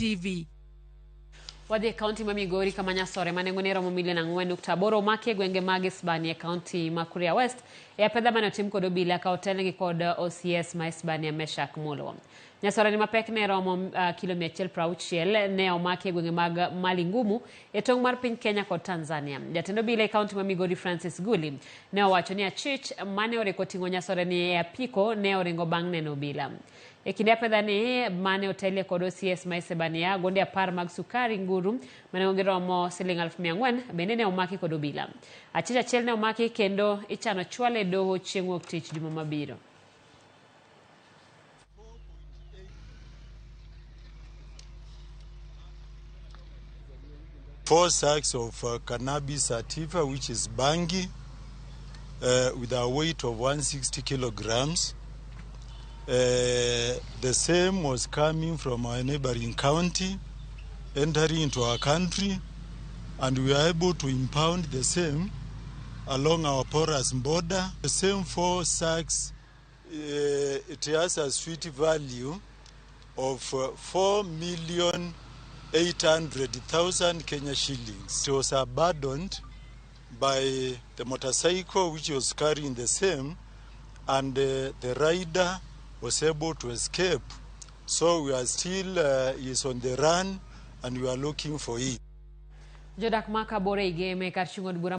TV. Wadhi kaunti ma Migori kama Nyasore manengone romo milioni 4.8 omaki gwenge mag Isebania kaunti ma Kuria West pedha mane otim kod obila ka otelnegi kod OCS ma Isebania Meshak Mulo. Nyasore ni mapek ne romo kilo 160 ne omaki gwenge mag Mali Ngumu tong' mar piny Kenya kod Tanzania. Jatend obila kaunti ma Migori Francis Guli ne owacho ni achich mane oreko ting'o Nyasore ni apiko ne oringo bang' neno obila. Kinde pedha ni mane otelie kod OCS ma Isebania gonde 10 mag sukari nguru mane onge romo Sh400 bende ne omaki kod obila. Achich achiel ne omaki kendo ichano chwale doho chieng' wuok tich juma mabiro. Four sacks of cannabis sativa, which is bangi, with a weight of 160 kilograms. The same was coming from our neighboring county, entering into our country, and we were able to impound the same along our porous border. The same 4 sacks, it has a sweet value of 4,800,000 Kenya shillings. It was abandoned by the motorcycle which was carrying the same, and the rider was able to escape. So we are still is on the run and we are looking for it. Jodak maka bore igeme kar chung'od bura